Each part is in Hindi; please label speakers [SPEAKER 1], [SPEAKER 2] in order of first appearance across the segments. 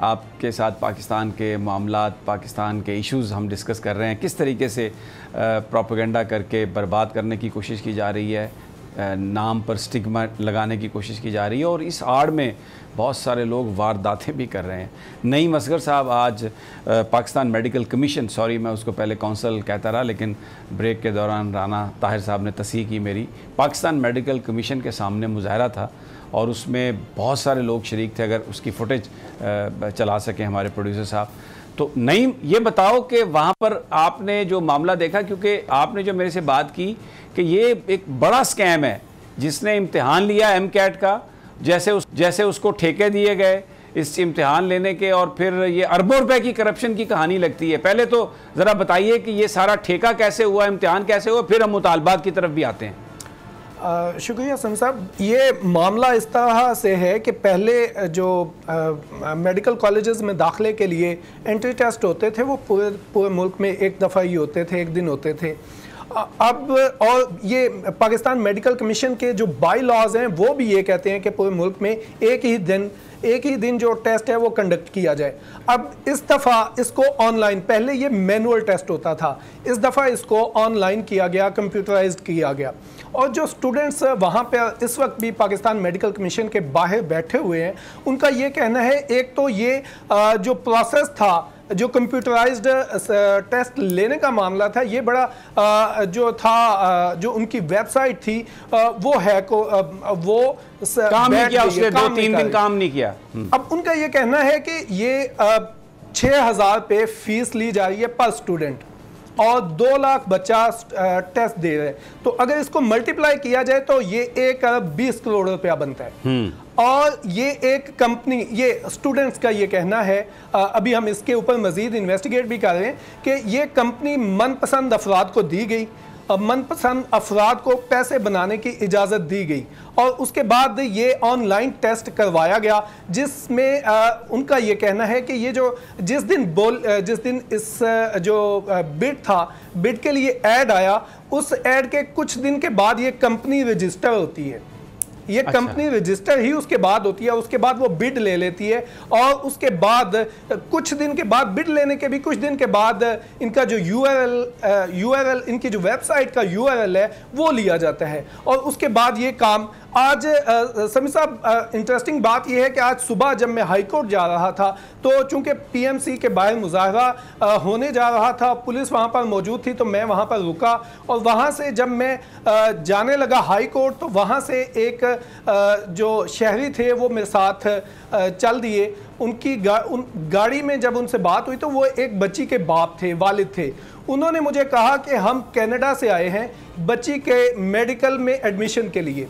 [SPEAKER 1] आपके साथ पाकिस्तान के मामलात, पाकिस्तान के इश्यूज़ हम डिस्कस कर रहे हैं। किस तरीके से प्रोपेगेंडा करके बर्बाद करने की कोशिश की जा रही है, नाम पर स्टिग्मा लगाने की कोशिश की जा रही है, और इस आड़ में बहुत सारे लोग वारदातें भी कर रहे हैं। नईम असगर साहब आज पाकिस्तान मेडिकल कमीशन, सॉरी मैं उसको पहले कौंसल कहता रहा, लेकिन ब्रेक के दौरान राना ताहिर साहब ने तस्हीह की मेरी, पाकिस्तान मेडिकल कमीशन के सामने मुजाहरा था और उसमें बहुत सारे लोग शरीक थे। अगर उसकी फुटेज चला सकें हमारे प्रोड्यूसर साहब। तो नईम, ये बताओ कि वहाँ पर आपने जो मामला देखा, क्योंकि आपने जो मेरे से बात की कि ये एक बड़ा स्कैम है, जिसने इम्तिहान लिया MCAT का, जैसे उसको ठेके दिए गए इस इम्तिहान लेने के, और फिर ये अरबों रुपए की करप्शन की कहानी लगती है। पहले तो ज़रा बताइए कि ये सारा ठेका कैसे हुआ, इम्तिहान कैसे हुआ, फिर हम मुतालबात की तरफ भी आते हैं।
[SPEAKER 2] शुक्रिया समी साहब। ये मामला इस तरह से है कि पहले जो मेडिकल कॉलेजेस में दाखिले के लिए एंट्री टेस्ट होते थे वो पूरे मुल्क में एक दफ़ा ही होते थे, एक दिन होते थे। अब और ये पाकिस्तान मेडिकल कमीशन के जो बाई लॉज हैं वो भी ये कहते हैं कि पूरे मुल्क में एक ही दिन जो टेस्ट है वो कंडक्ट किया जाए। अब इस दफ़ा इसको ऑनलाइन, पहले ये मैनुअल टेस्ट होता था, इस दफ़ा इसको ऑनलाइन किया गया, कंप्यूटराइज्ड किया गया। और जो स्टूडेंट्स वहाँ पे इस वक्त भी पाकिस्तान मेडिकल कमीशन के बाहर बैठे हुए हैं, उनका ये कहना है, एक तो ये जो प्रोसेस था, जो कंप्यूटराइज्ड टेस्ट लेने का मामला था, ये बड़ा जो था, जो उनकी वेबसाइट थी वो हैक वो
[SPEAKER 1] काम नहीं किया, उसने 2-3 दिन काम नहीं किया।
[SPEAKER 2] अब उनका ये कहना है कि ये 6,000 पे फीस ली जा रही है पर स्टूडेंट और 2 लाख बच्चा टेस्ट दे रहे हैं। तो अगर इसको मल्टीप्लाई किया जाए तो ये 1 अरब 20 करोड़ रुपया बनता है। और ये एक कंपनी, ये स्टूडेंट्स का ये कहना है, अभी हम इसके ऊपर मजीद इन्वेस्टिगेट भी कर रहे हैं कि ये कंपनी मनपसंद अफराद को दी गई, मनपसंद अफराद को पैसे बनाने की इजाज़त दी गई और उसके बाद ये ऑनलाइन टेस्ट करवाया गया, जिसमें उनका ये कहना है कि ये जो जिस दिन इस जो बिड था, बिड के लिए ऐड आया, उस ऐड के कुछ दिन के बाद ये कंपनी रजिस्टर होती है। ये कंपनी रजिस्टर ही उसके बाद होती है, उसके बाद वो बिड ले लेती है और उसके बाद कुछ दिन के बाद, बिड लेने के भी कुछ दिन के बाद, इनका जो URL इनकी जो वेबसाइट का URL है वो लिया जाता है और उसके बाद ये काम आज समी साहब, इंटरेस्टिंग बात यह है कि आज सुबह जब मैं हाई कोर्ट जा रहा था तो चूंकि PMC के बाहर मुजाहरा होने जा रहा था, पुलिस वहाँ पर मौजूद थी, तो मैं वहाँ पर रुका और वहाँ से जब मैं जाने लगा हाई कोर्ट, तो वहाँ से एक जो शहरी थे वो मेरे साथ चल दिए। उनकी गाड़ी में जब उनसे बात हुई तो वो एक बच्ची के बाप थे, वालिद थे। उन्होंने मुझे कहा कि हम कनाडा से आए हैं बच्ची के मेडिकल में एडमिशन के लिए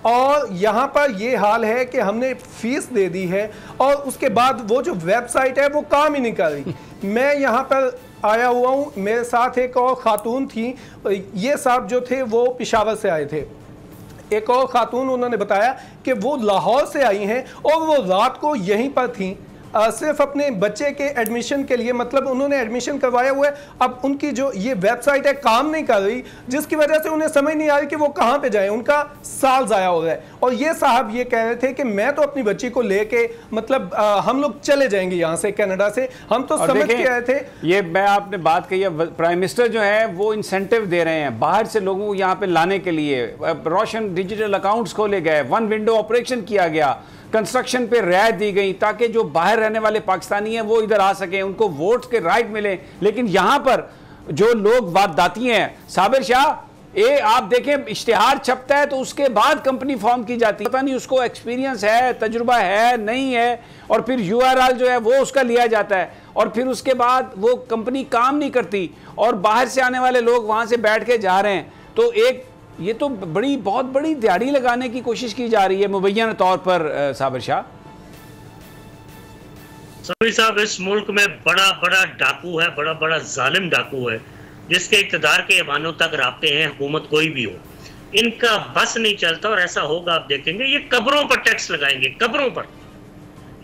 [SPEAKER 2] और यहाँ पर ये हाल है कि हमने फीस दे दी है और उसके बाद वो जो वेबसाइट है वो काम ही नहीं कर रही। मैं यहाँ पर आया हुआ हूँ, मेरे साथ एक और ख़ातून थी, ये साहब जो थे वो पेशावर से आए थे। एक और ख़ातून, उन्होंने बताया कि वो लाहौर से आई हैं और वो रात को यहीं पर थीं सिर्फ अपने बच्चे के एडमिशन के लिए, मतलब उन्होंने एडमिशन करवाया हुआ है। अब उनकी जो ये वेबसाइट है काम नहीं कर रही, जिसकी वजह से उन्हें समझ नहीं आ रही कि वो कहाँ पे जाएं, उनका साल ज़ाया हो रहा है। और ये साहब ये कह रहे थे कि मैं तो अपनी बच्ची को लेके, मतलब हम लोग चले जाएंगे यहाँ से कनाडा से, हम तो समझ के आए थे।
[SPEAKER 1] ये मैं आपने बात कही है, प्राइम मिनिस्टर जो है वो इंसेंटिव दे रहे हैं बाहर से लोगों को यहाँ पे लाने के लिए। रोशन डिजिटल अकाउंट्स खोले गए, 1 विंडो ऑपरेशन किया गया, कंस्ट्रक्शन पे रियायत दी गई ताकि जो बाहर रहने वाले पाकिस्तानी हैं वो इधर आ सकें, उनको वोट के राइट मिले। लेकिन यहाँ पर जो लोग वारदाती हैं, साबिर शाह, आप देखें इश्तिहार छपता है तो उसके बाद कंपनी फॉर्म की जाती है, पता नहीं उसको एक्सपीरियंस है, तजुर्बा है, नहीं है, और फिर URL जो है वो उसका लिया जाता है और फिर उसके बाद वो कंपनी काम नहीं करती और बाहर से आने वाले लोग वहाँ से बैठ के जा रहे हैं। तो ये तो बहुत बड़ी दिहाड़ी लगाने की कोशिश की जा रही है मुबैना तौर पर। साबिर शाह
[SPEAKER 3] साहब, इस मुल्क में बड़ा डाकू है, बड़ा जालिम डाकू है, जिसके इक़्तिदार के ऐवानों तक राब्ते हैं, हुकूमत कोई भी हो, इनका बस नहीं चलता और ऐसा होगा आप देखेंगे। ये कब्रों पर टैक्स लगाएंगे, कब्रों पर।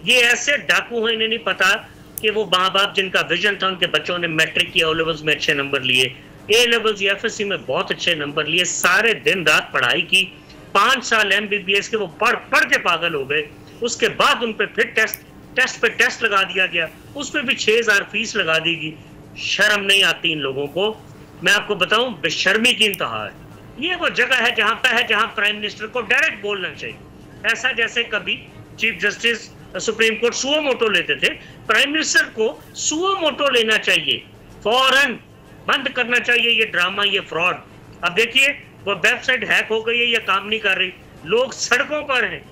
[SPEAKER 3] ये ऐसे डाकू हैं, इन्हें नहीं पता कि वो माँ बाप जिनका विजन था, उनके बच्चों ने मैट्रिक या O-लेवल्स में अच्छे नंबर लिए, A-लेवल्स या FSC में बहुत अच्छे नंबर लिए, सारे दिन रात पढ़ाई की, 5 साल MBBS के वो पढ़ के पागल हो गए। उसके बाद उन पर फिर टेस्ट टेस्ट पे टेस्ट लगा दिया गया, उसमें भी 6000 फीस लगा देगी। शर्म नहीं आती इन लोगों को। मैं आपको बताऊं, बेशर्मी की इंतहा है। ये वो जगह है जहां प्राइम मिनिस्टर को डायरेक्ट बोलना चाहिए। ऐसा जैसे कभी chief justice supreme court suo motu लेते थे, प्राइम मिनिस्टर को सुओ मोटो लेना चाहिए, फौरन बंद करना चाहिए ये ड्रामा, ये फ्रॉड। अब देखिए वो वेबसाइट हैक हो गई है या काम नहीं कर रही, लोग सड़कों पर हैं,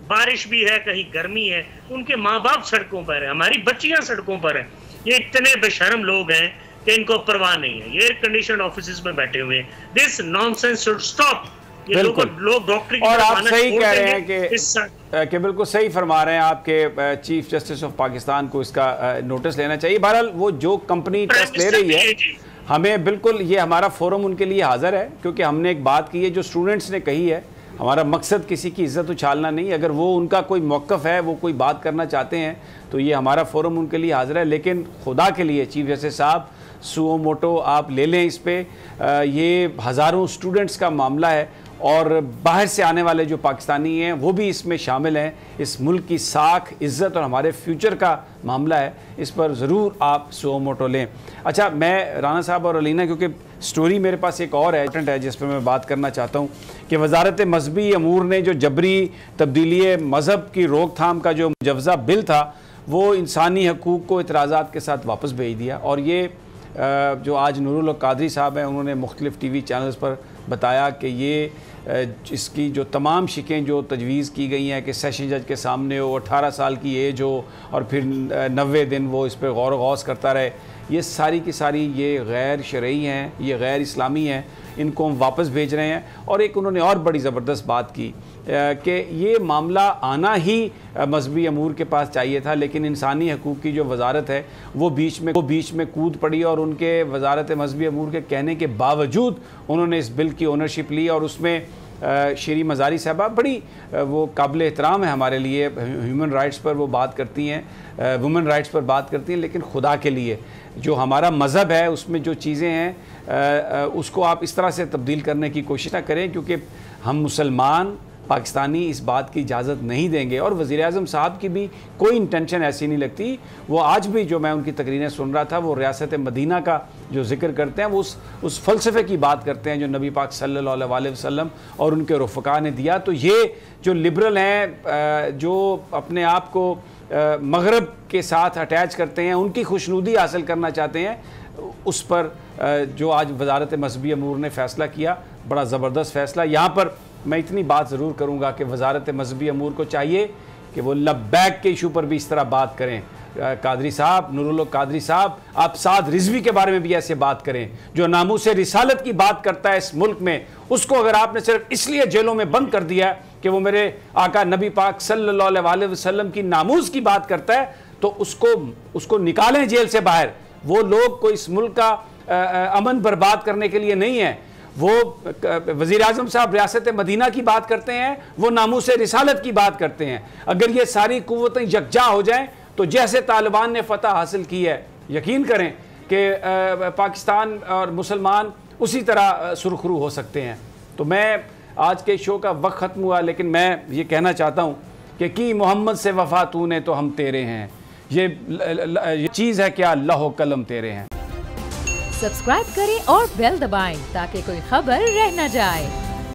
[SPEAKER 3] बारिश भी है, कहीं गर्मी है, उनके माँ बाप सड़कों पर है, हमारी बच्चियां सड़कों पर हैं। ये इतने बेशर्म लोग हैं कि इनको परवाह नहीं है। ये एयर कंडीशन ऑफिस में बैठे हुए हैं। This nonsense should stop. ये लोग डॉक्टरी
[SPEAKER 1] और आप सही कह रहे हैं कि बिल्कुल सही फरमा रहे हैं आपके चीफ जस्टिस ऑफ पाकिस्तान को इसका नोटिस लेना चाहिए। बहरहाल वो जो कंपनी टेस्ट ले रही है, हमें बिल्कुल ये हमारा फोरम उनके लिए हाजिर है, क्योंकि हमने एक बात की है जो स्टूडेंट्स ने कही है। हमारा मकसद किसी की इज्जत उछालना नहीं, अगर वो उनका कोई मौक़िफ़ है, वो कोई बात करना चाहते हैं तो ये हमारा फोरम उनके लिए हाजिर है। लेकिन खुदा के लिए चीफ जस्टिस साहब, सुओ मोटो आप ले लें इस पर। ये हज़ारों स्टूडेंट्स का मामला है और बाहर से आने वाले जो पाकिस्तानी हैं वो भी इसमें शामिल हैं। इस मुल्क की साख, इज़्ज़त और हमारे फ्यूचर का मामला है, इस पर ज़रूर आप सुओ मोटो लें। अच्छा, मैं राना साहब और अलीना, क्योंकि स्टोरी मेरे पास एक और है जिस पर मैं बात करना चाहता हूँ कि वजारत मजहबी अमूर ने जो जबरी तब्दीली मज़हब की रोकथाम का जो मुजवज़ा बिल था वो इंसानी हकूक़ को इतराज़ात के साथ वापस भेज दिया। और ये जो आज नूरुल हक कादरी साहब हैं, उन्होंने मुख्तलिफ़ TV चैनल्स पर बताया कि ये इसकी जो तमाम शिकें जो तजवीज़ की गई हैं कि सेशन जज के सामने हो, 18 साल की एज हो और फिर 90 दिन वो इस पर गौर गौस करता रहे, ये सारी की सारी ये गैर शरई हैं, ये गैर इस्लामी हैं, इनको हम वापस भेज रहे हैं। और एक उन्होंने और बड़ी ज़बरदस्त बात की कि ये मामला आना ही मजहबी अमूर के पास चाहिए था, लेकिन इंसानी हकूक़ की जो वजारत है वो बीच में कूद पड़ी और उनके वजारत मजहबी अमूर के कहने के बावजूद उन्होंने इस बिल की ओनरशिप ली। और उसमें श्री मज़ारी साहबा बड़ी वो काबिल एहतराम है हमारे लिए, ह्यूमन राइट्स पर वो बात करती हैं, वुमेन राइट्स पर बात करती हैं, लेकिन खुदा के लिए जो हमारा मज़हब है उसमें जो चीज़ें हैं उसको आप इस तरह से तब्दील करने की कोशिश ना करें, क्योंकि हम मुसलमान पाकिस्तानी इस बात की इजाज़त नहीं देंगे। और वज़ीर-ए-आज़म साहब की भी कोई इंटेंशन ऐसी नहीं लगती। वो आज भी जो मैं उनकी तकरीरें सुन रहा था, वो रियासत मदीना का जो जिक्र करते हैं, वो उस फ़लसफ़े की बात करते हैं जो नबी पाक सल्लल्लाहु अलैहि वसल्लम और उनके रफ़क़ा ने दिया। तो ये जो लिबरल हैं, जो अपने आप को मगरब के साथ अटैच करते हैं, उनकी खुशनुदी हासिल करना चाहते हैं, उस पर जो आज वजारत मजहबी अमूर ने फ़ैसला किया, बड़ा ज़बरदस्त फ़ैसला। यहाँ पर मैं इतनी बात ज़रूर करूँगा कि वजारत मजहबी अमूर को चाहिए कि वो लब्बैक के इशू पर भी इस तरह बात करें। कादरी साहब, नूरुल हक कादरी साहब, आप साद रिजवी के बारे में भी ऐसे बात करें। जो नामूस रिसालत की बात करता है इस मुल्क में, उसको अगर आपने सिर्फ इसलिए जेलों में बंद कर दिया है कि वो मेरे आका नबी पाक सल्लल्लाहु अलैहि वसल्लम की नामूस की बात करता है, तो उसको निकालें जेल से बाहर। वो लोग कोई इस मुल्क का अमन बर्बाद करने के लिए नहीं है। वो वज़ीर आज़म साहब रियासत मदीना की बात करते हैं, वो नामूस रिसालत की बात करते हैं। अगर ये सारी कुव्वतें यकजा हो जाएं तो जैसे तालिबान ने फतह हासिल की है, यकीन करें कि पाकिस्तान और मुसलमान उसी तरह सुरखरू हो सकते हैं। तो मैं आज के शो का वक्त ख़त्म हुआ, लेकिन मैं ये कहना चाहता हूँ कि मोहम्मद से वफ़ा तूने तो हम तेरे हैं, ये चीज़ है क्या लौह कलम तेरे हैं।
[SPEAKER 4] सब्सक्राइब करें और बेल दबाएं ताकि कोई खबर रह न जाए।